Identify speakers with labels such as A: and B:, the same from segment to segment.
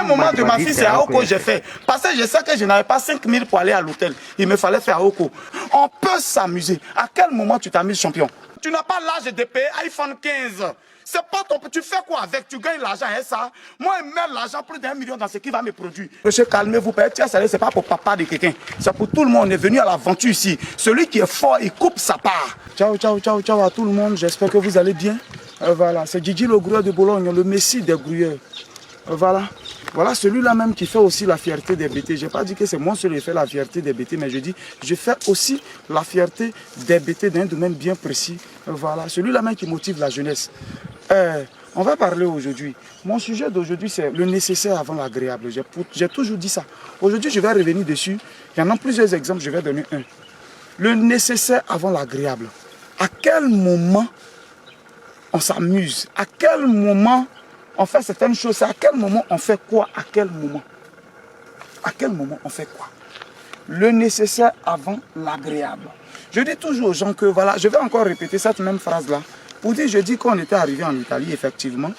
A: un moment de ma fille, c'est à Oko que j'ai fait. Parce que je sais que je n'avais pas 5 000 pour aller à l'hôtel. Il me fallait faire à Oko. On peut s'amuser. À quel moment tu t'amuses, champion? Tu n'as pas l'âge de payer iPhone 15. C'est pas ton... Tu fais quoi avec? Tu gagnes l'argent et ça? Moi, je mets l'argent plus d'1 million dans ce qui va me produire. Monsieur, calmez-vous. C'est pas pour papa de quelqu'un. C'est pour tout le monde. On est venu à l'aventure ici. Celui qui est fort, il coupe sa part. Ciao, ciao, ciao, ciao à tout le monde. J'espère que vous allez bien. Voilà, c'est Djidji le grouilleur de Bologne, le messie des grouilleurs. Voilà. Voilà celui-là même qui fait aussi la fierté des BT. Je n'ai pas dit que c'est moi seul qui fait la fierté des BT, mais je dis, je fais aussi la fierté des BT d'un domaine bien précis. Voilà, celui-là même qui motive la jeunesse. On va parler aujourd'hui. Mon sujet d'aujourd'hui, c'est le nécessaire avant l'agréable. J'ai toujours dit ça. Aujourd'hui, je vais revenir dessus. Il y en a plusieurs exemples, je vais donner un. Le nécessaire avant l'agréable. À quel moment on s'amuse? À quel moment on fait certaines choses? À quel moment on fait quoi? À quel moment? À quel moment on fait quoi? Le nécessaire avant l'agréable. Je dis toujours aux gens que, voilà, je vais encore répéter cette même phrase-là. Pour dire, je dis qu'on était arrivé en Italie, effectivement.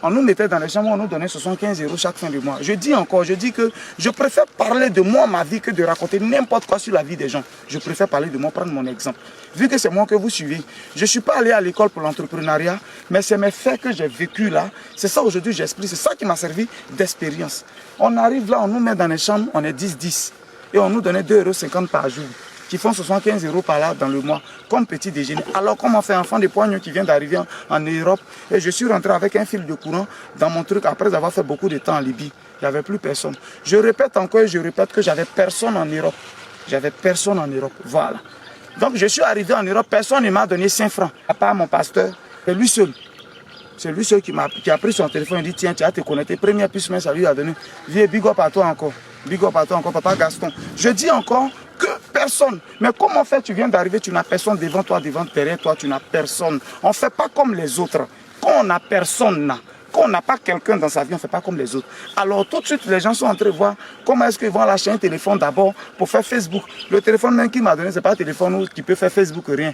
A: On nous mettait dans les chambres, on nous donnait 75 € chaque fin de mois. Je dis encore, je dis que je préfère parler de moi, ma vie, que de raconter n'importe quoi sur la vie des gens. Je préfère parler de moi, prendre mon exemple. Vu que c'est moi que vous suivez, je ne suis pas allé à l'école pour l'entrepreneuriat, mais c'est mes faits que j'ai vécu là. C'est ça aujourd'hui j'explique, c'est ça qui m'a servi d'expérience. On arrive là, on nous met dans les chambres, on est 10-10. Et on nous donnait 2,50 € par jour, qui font 75 € par là dans le mois, comme petit déjeuner. Alors comme on fait enfant de poignons qui vient d'arriver en Europe, et je suis rentré avec un fil de courant dans mon truc après avoir fait beaucoup de temps en Libye. Il n'y avait plus personne. Je répète encore et je répète que j'avais personne en Europe. J'avais personne en Europe, voilà. Donc je suis arrivé en Europe, personne ne m'a donné 5 francs, à part mon pasteur, c'est lui seul. C'est lui seul qui a pris son téléphone et dit tiens, tu as te connecté, première puce, mais ça lui a donné. Viens, big up à toi encore. Big up à toi encore, papa Gaston. Je dis encore que personne. Mais comment faire? Tu viens d'arriver, tu n'as personne devant toi, derrière toi, tu n'as personne. On ne fait pas comme les autres. Quand on n'a personne, quand on n'a pas quelqu'un dans sa vie, on ne fait pas comme les autres. Alors tout de suite, les gens sont en train de voir comment est-ce qu'ils vont lâcher un téléphone d'abord pour faire Facebook. Le téléphone même qu'il m'a donné, ce n'est pas un téléphone qui peut faire Facebook, rien.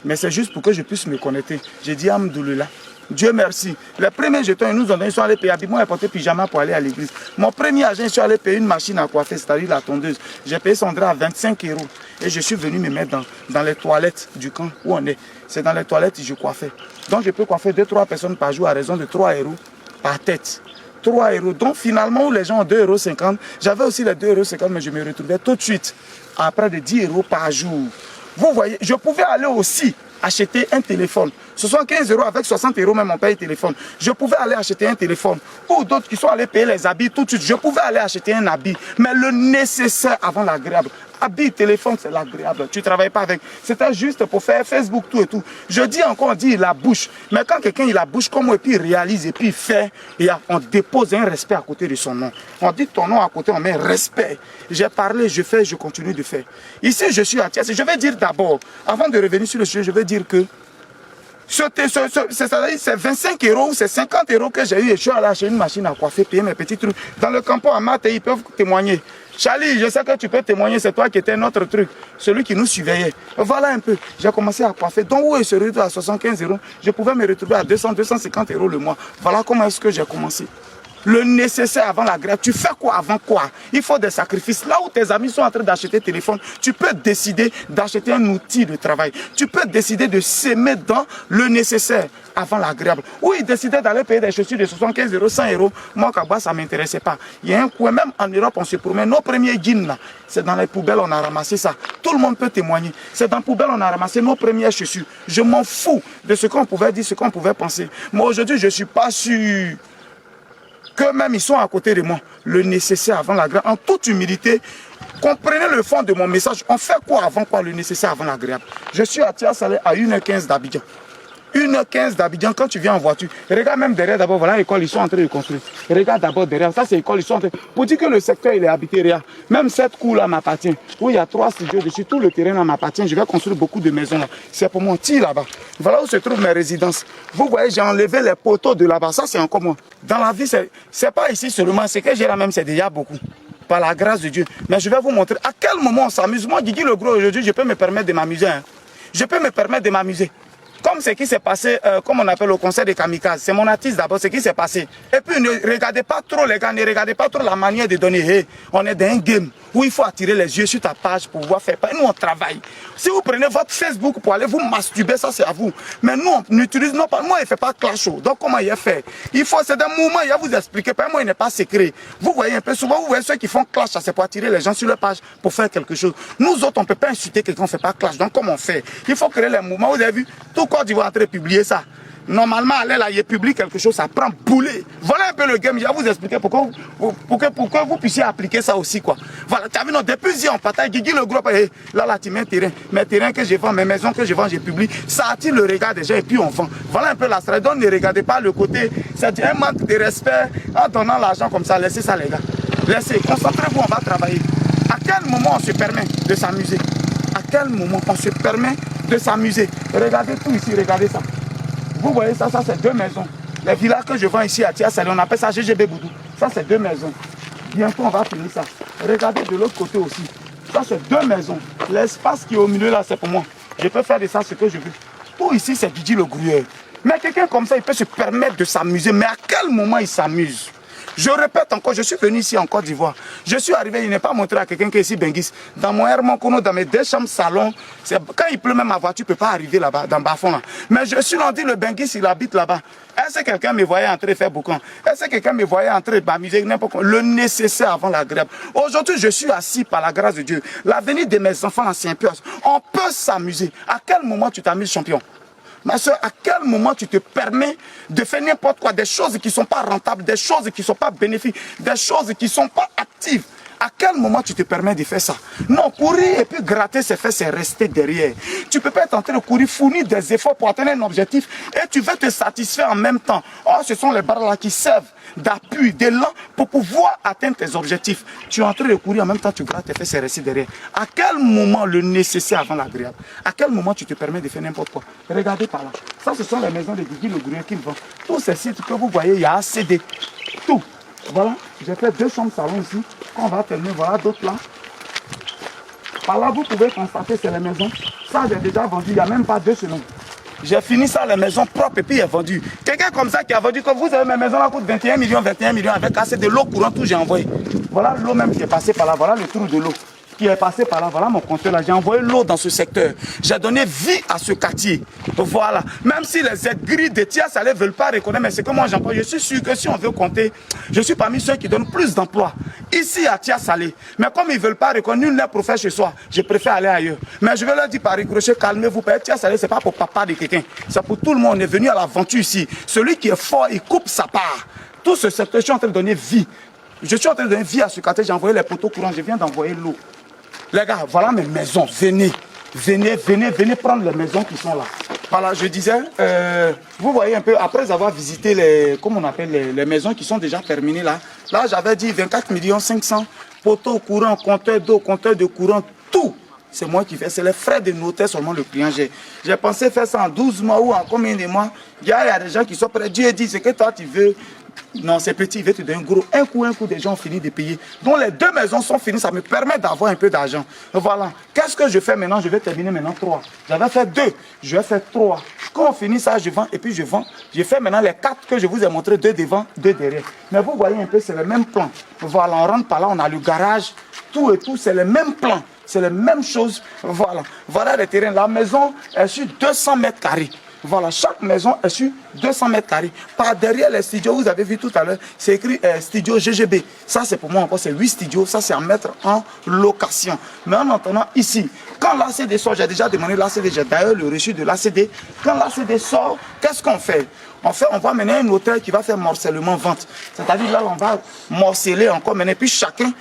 A: Mais c'est juste pour que je puisse me connecter. J'ai dit Amdouloula. Dieu merci. Les premiers jetons, ils nous ont donné, ils sont allés payer. Moi, j'ai porté pyjama pour aller à l'église. Mon premier agent, je suis allé payer une machine à coiffer, c'est-à-dire la tondeuse. J'ai payé son drap à 25 €. Et je suis venu me mettre dans les toilettes du camp où on est. C'est dans les toilettes que je coiffais. Donc, je peux coiffer 2-3 personnes par jour à raison de 3 € par tête. 3 €. Donc, finalement, où les gens ont 2,50 €, j'avais aussi les 2,50 €, mais je me retrouvais tout de suite à près de 10 € par jour. Vous voyez, je pouvais aller aussi acheter un téléphone. 75 € avec 60 € même on paye téléphone. Je pouvais aller acheter un téléphone. Ou d'autres qui sont allés payer les habits tout de suite. Je pouvais aller acheter un habit. Mais le nécessaire avant l'agréable. Habit, téléphone, c'est l'agréable. Tu ne travailles pas avec. C'était juste pour faire Facebook, tout et tout. Je dis encore, on dit il a bouche. Mais quand quelqu'un il a bouche comme moi et puis il réalise et puis il fait, on dépose un respect à côté de son nom. On dit ton nom à côté, on met respect. J'ai parlé, je fais, je continue de faire. Ici, je suis à Thiès. Je vais dire d'abord, avant de revenir sur le sujet, je vais dire que c'est 25 € ou c'est 50 € que j'ai eu et je suis allé acheter une machine à coiffer, payer mes petits trucs. Dans le campon à Maté, ils peuvent témoigner. Charlie, je sais que tu peux témoigner, c'est toi qui étais notre truc, celui qui nous surveillait. Voilà un peu, j'ai commencé à coiffer. Donc où il se retrouve à 75 €, je pouvais me retrouver à 200, 250 € le mois. Voilà comment est-ce que j'ai commencé. Le nécessaire avant la grève. Tu fais quoi avant quoi? Il faut des sacrifices. Là où tes amis sont en train d'acheter téléphone, tu peux décider d'acheter un outil de travail. Tu peux décider de s'aimer dans le nécessaire avant l'agréable. Ou ils décidaient d'aller payer des chaussures de 75 €, 100 €. Moi, Kaba, ça ne m'intéressait pas. Il y a un coin, même en Europe, on se promène. Nos premiers jeans, là, c'est dans les poubelles, on a ramassé ça. Tout le monde peut témoigner. C'est dans les poubelles, on a ramassé nos premières chaussures. Je m'en fous de ce qu'on pouvait dire, ce qu'on pouvait penser. Moi, aujourd'hui, je ne suis pas sûr que même ils sont à côté de moi. Le nécessaire avant l'agréable. En toute humilité, comprenez le fond de mon message. On fait quoi avant quoi? Le nécessaire avant l'agréable. Je suis à Thiès-Salé à 1h15 d'Abidjan. 1h15 d'Abidjan, quand tu viens en voiture, regarde même derrière d'abord, voilà l'école, ils sont en train de construire. Regarde d'abord derrière, ça c'est l'école, ils sont en train de... Pour dire que le secteur il est habité, regarde. Même cette cour là m'appartient. Où il y a 3 studios dessus, tout le terrain là m'appartient. Je vais construire beaucoup de maisons là. C'est pour mon tir là-bas. Voilà où se trouvent mes résidences. Vous voyez, j'ai enlevé les poteaux de là-bas. Ça c'est encore moi. Dans la vie, c'est pas ici seulement, c'est que j'ai là même, c'est déjà beaucoup. Par la grâce de Dieu. Mais je vais vous montrer à quel moment on s'amuse. Moi, Djidji le gros aujourd'hui, je peux me permettre de m'amuser. Hein. Je peux me permettre de m'amuser. Comme ce qui s'est passé, comme on appelle au concert des kamikazes, c'est mon artiste d'abord, ce qui s'est passé. Et puis ne regardez pas trop les gars, ne regardez pas trop la manière de donner. Hey, on est dans un game où il faut attirer les yeux sur ta page pour pouvoir faire. Nous on travaille. Si vous prenez votre Facebook pour aller vous masturber, ça c'est à vous. Mais nous on n'utilise pas. Moi il ne fait pas clash. Donc comment il a fait? Il faut, c'est un mouvement, il va vous expliquer. Pour moi il n'est pas secret. Vous voyez un peu souvent, vous voyez ceux qui font clash, c'est pour attirer les gens sur leur page pour faire quelque chose. Nous autres on ne peut pas insulter quelqu'un, on ne fait pas clash. Donc comment on fait? Il faut créer les mouvements. Vous avez vu, tout Côte d'Ivoire en train de publier ça. Normalement, aller là, il publie quelque chose, ça prend boulet. Voilà un peu le game. Je vais vous expliquer pourquoi vous puissiez appliquer ça aussi, quoi. Voilà, tu as vu, non, depuis hier, on partage, Guigui le groupe, là, tu mets mes terrains que je vends, mes maisons que je vends, je publie. Ça attire le regard des gens et puis on vend. Voilà un peu la stratégie. Donc, ne regardez pas le côté, c'est un manque de respect en donnant l'argent comme ça. Laissez ça, les gars. Laissez, concentrez-vous, on va travailler. À quel moment on se permet de s'amuser? À quel moment on se permet de s'amuser? Regardez tout ici, regardez ça. Vous voyez ça, ça c'est 2 maisons. Les villas que je vends ici à Tiasalé, on appelle ça GGB Boudou. Ça c'est 2 maisons. Bientôt on va finir ça. Regardez de l'autre côté aussi. Ça c'est 2 maisons. L'espace qui est au milieu là, c'est pour moi. Je peux faire de ça ce que je veux. Tout ici c'est Didi le Gruyère. Mais quelqu'un comme ça, il peut se permettre de s'amuser. Mais à quel moment il s'amuse? Je répète encore, je suis venu ici en Côte d'Ivoire. Je suis arrivé, il n'est pas montré à quelqu'un qui est ici Benguis. Dans mon Herman Kono, dans mes 2 chambres salon, quand il pleut même ma voiture, tu ne peux pas arriver là-bas, dans Bafon là. Mais je suis dit, le Benguis, il habite là-bas. Est-ce que quelqu'un me voyait entrer faire boucan? Est-ce que quelqu'un me voyait entrer m'amuser n'importe quoi? Le nécessaire avant l'agréable. Aujourd'hui, je suis assis par la grâce de Dieu. L'avenir de mes enfants à Saint-Pierre, on peut s'amuser. À quel moment tu t'amuses, champion? Ma soeur, à quel moment tu te permets de faire n'importe quoi, des choses qui ne sont pas rentables, des choses qui ne sont pas bénéfiques, des choses qui ne sont pas actives? À quel moment tu te permets de faire ça? Non, courir et puis gratter ses fesses, c'est rester derrière. Tu ne peux pas être en train de courir, fournir des efforts pour atteindre un objectif et tu veux te satisfaire en même temps. Or, ce sont les barres là qui servent d'appui, d'élan pour pouvoir atteindre tes objectifs. Tu es en train de courir en même temps, tu grattes tes fesses et rester derrière. À quel moment le nécessaire avant l'agréable? À quel moment tu te permets de faire n'importe quoi? Regardez par là. Ça, ce sont les maisons de Guigui le Gruyère qui me vendent. Tous ces sites que vous voyez, il y a ACD. Tout. Voilà, j'ai fait 2 chambres salon ici. Quand on va terminer, voilà d'autres là. Par là, vous pouvez constater, c'est les maisons. Ça, j'ai déjà vendu, il n'y a même pas 2 semaines. J'ai fini ça, les maisons propres, et puis il est vendu. Quelqu'un comme ça qui a vendu, comme vous avez mes maisons là, coûtent 21 millions, avec assez de l'eau courante, tout j'ai envoyé. Voilà l'eau même qui est passée par là, voilà le trou de l'eau qui est passé par là, voilà mon compteur là, j'ai envoyé l'eau dans ce secteur, j'ai donné vie à ce quartier, voilà, même si les aigris de Tiasalé ne veulent pas reconnaître, mais c'est que moi j'emploie, je suis sûr que si on veut compter, je suis parmi ceux qui donnent plus d'emplois, ici à Tiasalé, mais comme ils ne veulent pas reconnaître, nul n'est prophète chez soi, je préfère aller ailleurs, mais je vais leur dire par ricochet, calmez-vous, Tiasalé c'est pas pour papa de quelqu'un, c'est pour tout le monde, on est venu à l'aventure ici, celui qui est fort, il coupe sa part, tout ce secteur, je suis en train de donner vie, je suis en train de donner vie à ce quartier, j'ai envoyé les poteaux courants, je viens d'envoyer l'eau. Les gars, voilà mes maisons, venez prendre les maisons qui sont là. Voilà, je disais, vous voyez un peu, après avoir visité les, comment on appelle, les maisons qui sont déjà terminées là, là j'avais dit 24 500 000 poteaux courants, compteurs d'eau, compteurs de courant, tout. C'est moi qui fais, c'est les frais de notaire seulement le client. J'ai pensé faire ça en 12 mois ou en combien de mois. Il y a des gens qui sont prêts, Dieu dit, c'est que toi tu veux. Non, c'est petit, il va te donner un gros. Un coup, des gens ont fini de payer. Donc les 2 maisons sont finies, ça me permet d'avoir un peu d'argent. Voilà. Qu'est-ce que je fais maintenant? Je vais terminer maintenant 3. J'avais fait 2, je vais faire 3. Quand on finit ça, je vends et puis je vends. Je fais maintenant les 4 que je vous ai montré, 2 devant, 2 derrière. Mais vous voyez un peu, c'est le même plan. Voilà, on rentre par là, on a le garage, tout et tout, c'est le même plan. C'est la même chose. Voilà. Voilà les terrains. La maison est sur 200 mètres carrés. Voilà, chaque maison est sur 200 mètres carrés. Par derrière les studios, vous avez vu tout à l'heure, c'est écrit studio GGB. Ça, c'est pour moi encore, c'est 8 studios. Ça, c'est à mettre en location. Mais en attendant, ici, quand l'ACD sort, j'ai déjà demandé l'ACD, j'ai d'ailleurs le reçu de l'ACD. Quand l'ACD sort, qu'est-ce qu'on fait? On va mener un hôtel qui va faire morcellement-vente. C'est-à-dire là, on va morceler encore, mais puis chacun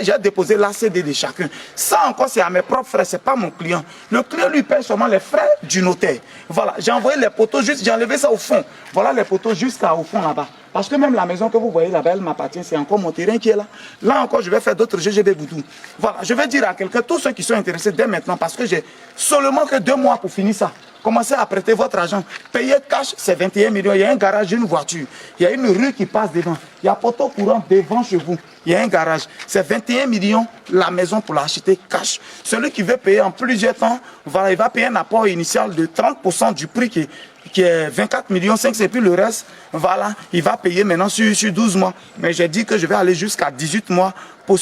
A: j'ai déposé l'ACD de chacun. Ça encore, c'est à mes propres frais, c'est pas mon client. Le client lui paie seulement les frais du notaire. Voilà, j'ai envoyé les poteaux, juste j'ai enlevé ça au fond. Voilà les poteaux jusqu'au fond là-bas. Parce que même la maison que vous voyez là-bas, elle m'appartient. C'est encore mon terrain qui est là. Là encore, je vais faire d'autres GGB Boudou. Voilà, je vais dire à quelqu'un, tous ceux qui sont intéressés dès maintenant, parce que j'ai seulement que 2 mois pour finir ça. Commencez à prêter votre argent. Payer cash, c'est 21 millions. Il y a un garage, une voiture. Il y a une rue qui passe devant. Il y a poteau courant devant chez vous. Il y a un garage. C'est 21 millions la maison pour l'acheter cash. Celui qui veut payer en plusieurs temps, voilà, il va payer un apport initial de 30% du prix qui est 24 millions 5. Et puis le reste, voilà, il va payer maintenant sur 12 mois. Mais j'ai dit que je vais aller jusqu'à 18 mois pour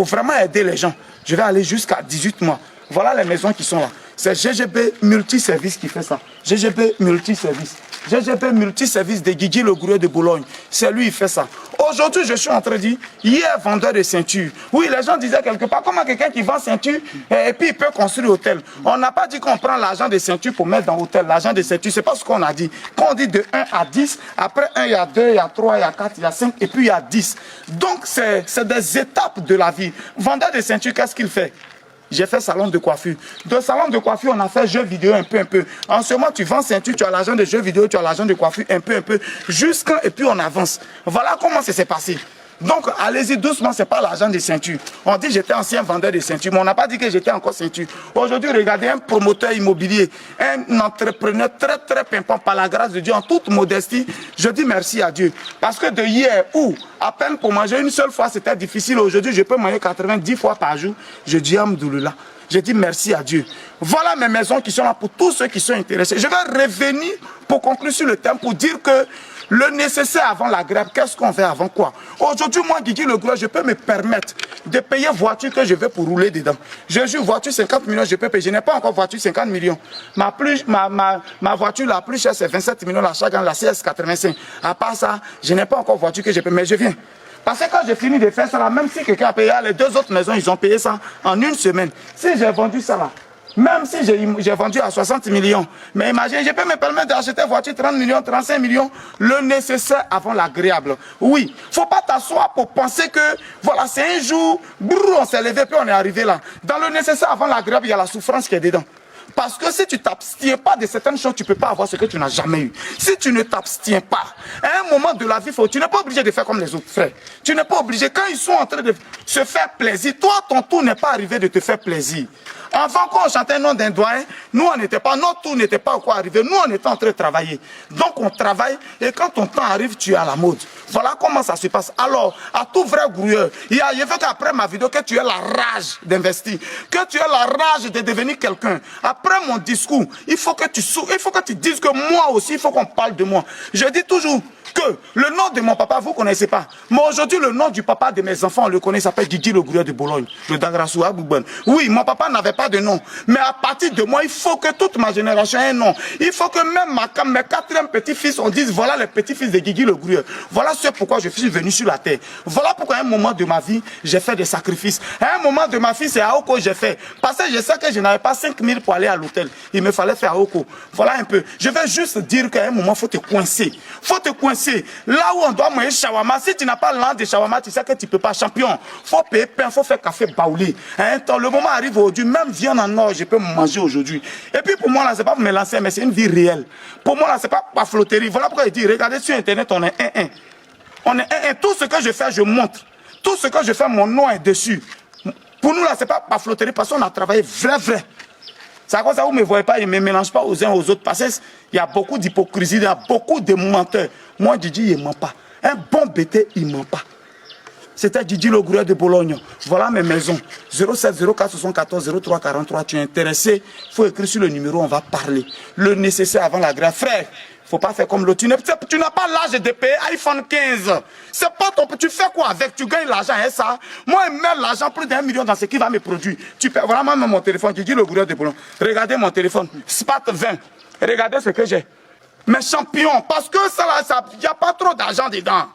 A: vraiment aider les gens. Je vais aller jusqu'à 18 mois. Voilà les maisons qui sont là. C'est GGB Multiservice qui fait ça. GGB Multiservice. GGB Multiservice de Guigui Le Gourou de Boulogne. C'est lui qui fait ça. Aujourd'hui, je suis en train de dire, hier vendeur de ceintures. Oui, les gens disaient quelque part, comment quelqu'un qui vend ceinture et puis il peut construire hôtel. On n'a pas dit qu'on prend l'argent des ceintures pour mettre dans l'hôtel. L'argent des ceintures, c'est pas ce qu'on a dit. Quand on dit de 1 à 10, après 1, il y a 2, il y a 3, il y a 4, il y a 5 et puis il y a 10. Donc, c'est des étapes de la vie. Vendeur de ceintures, qu'est-ce qu'il fait? J'ai fait salon de coiffure. De salon de coiffure, on a fait jeux vidéo un peu. En ce moment, tu vends ceinture, tu as l'argent de jeux vidéo, tu as l'argent de coiffure un peu. Jusqu'à, et puis on avance. Voilà comment ça s'est passé. Donc, allez-y doucement, c'est pas l'argent des ceintures. On dit que j'étais ancien vendeur de ceintures, mais on n'a pas dit que j'étais encore ceinture. Aujourd'hui, regardez un promoteur immobilier, un entrepreneur très pimpant par la grâce de Dieu, en toute modestie. Je dis merci à Dieu. Parce que de hier, où à peine pour manger une seule fois, c'était difficile. Aujourd'hui, je peux manger 90 fois par jour. Je dis Alhamdoulilah. Je dis merci à Dieu. Voilà mes maisons qui sont là pour tous ceux qui sont intéressés. Je vais revenir pour conclure sur le thème pour dire que le nécessaire avant la grève, qu'est-ce qu'on fait avant quoi? Aujourd'hui, moi, Guigui Le Gourou, je peux me permettre de payer voiture que je veux pour rouler dedans. Je joue voiture 50 millions, je peux payer. Je n'ai pas encore voiture 50 millions. Ma voiture la plus chère, c'est 27 millions la chacun, la CS85. À part ça, je n'ai pas encore voiture que je peux, mais je viens. Parce que quand j'ai fini de faire ça là, même si quelqu'un a payé, les 2 autres maisons, ils ont payé ça en une semaine. Si j'ai vendu ça là, même si j'ai vendu à 60 millions, mais imaginez, je peux me permettre d'acheter une voiture 30 millions, 35 millions, le nécessaire avant l'agréable. Oui, il ne faut pas t'asseoir pour penser que, voilà, c'est un jour, brrr, on s'est levé, puis on est arrivé là. Dans le nécessaire avant l'agréable, il y a la souffrance qui est dedans. Parce que si tu ne t'abstiens pas de certaines choses, tu ne peux pas avoir ce que tu n'as jamais eu. Si tu ne t'abstiens pas, à un moment de la vie, tu n'es pas obligé de faire comme les autres frères. Tu n'es pas obligé, quand ils sont en train de se faire plaisir, toi, ton tour n'est pas arrivé de te faire plaisir. Avant qu'on chantait le nom d'un doyen, nous on n'était pas, notre tour n'était pas encore arrivé, nous on était en train de travailler. Donc on travaille et quand ton temps arrive, tu es à la mode. Voilà comment ça se passe. Alors, à tout vrai grouilleur, je veux qu'après ma vidéo, que tu aies la rage d'investir, que tu aies la rage de devenir quelqu'un. Après mon discours, il faut que tu dises que moi aussi, il faut qu'on parle de moi. Je dis toujours que le nom de mon papa, vous ne connaissez pas. Mais aujourd'hui, le nom du papa de mes enfants, on le connaît, il s'appelle Guigui Le Gourou de Boulogne, le Dagrassou Aboubane. Oui, mon papa n'avait pas de nom. Mais à partir de moi, il faut que toute ma génération ait un nom. Il faut que même mes 4e petits-fils, on dise, voilà les petits-fils de Guigui Le Gourou. Voilà ce pourquoi je suis venu sur la terre. Voilà pourquoi à un moment de ma vie, j'ai fait des sacrifices. À un moment de ma vie, c'est à Oko que j'ai fait. Parce que je sais que je n'avais pas 5 000 pour aller à l'hôtel. Il me fallait faire à Oko. Voilà un peu. Je vais juste dire qu'à un moment, il faut te coincer. Il faut te coincer. Là où on doit manger shawarma, si tu n'as pas l'an de shawarma, tu sais que tu ne peux pas. Champion, il faut payer pain, il faut faire café baoulé. Le moment arrive aujourd'hui, même viande en or, je peux manger aujourd'hui. Et puis pour moi, là, ce n'est pas pour me lancer, mais c'est une vie réelle. Pour moi, là, ce n'est pas la flotterie. Voilà pourquoi je dis, regardez sur Internet, on est 1-1. On est 1-1. Tout ce que je fais, je montre. Tout ce que je fais, mon nom est dessus. Pour nous, là, ce n'est pas la flotterie parce qu'on a travaillé vrai. C'est à cause ça, vous ne me voyez pas, ils ne me mélangent pas aux uns aux autres. Parce qu'il y a beaucoup d'hypocrisie, il y a beaucoup de menteurs. Moi, Didi, il ne ment pas. Un bon bêté, il ne ment pas. C'était Didi Le Gourou de Boulogne. Voilà mes maisons. 07 04 74 03 43. Tu es intéressé, il faut écrire sur le numéro, on va parler. Le nécessaire avant la grève. Frère, il ne faut pas faire comme l'autre. Tu n'as pas l'âge de payer iPhone 15. C'est pas ton... Tu fais quoi avec? Tu gagnes l'argent et ça. Moi, je mets l'argent plus d'1 million dans ce qui va me produire. Tu peux vraiment mon téléphone, Didi Le Gourou de Boulogne. Regardez mon téléphone. Spat 20. Regardez ce que j'ai. Mes champions, parce que ça, il n'y a pas trop d'argent dedans.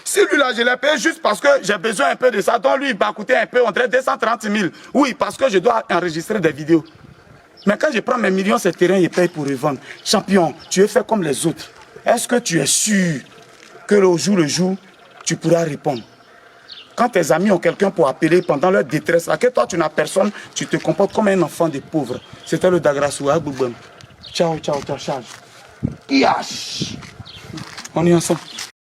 A: Si lui là, je l'ai payé juste parce que j'ai besoin un peu de ça, donc lui, il va coûter un peu, on dirait 230 000. Oui, parce que je dois enregistrer des vidéos. Mais quand je prends mes millions, ces terrains, ils payent pour revendre. Champion, tu es fait comme les autres. Est-ce que tu es sûr que le jour, tu pourras répondre? Quand tes amis ont quelqu'un pour appeler pendant leur détresse, là, que toi, tu n'as personne, tu te comportes comme un enfant de pauvre. C'était le Dagrassou Aboubane. Ciao, charge. Yash. On est ensemble.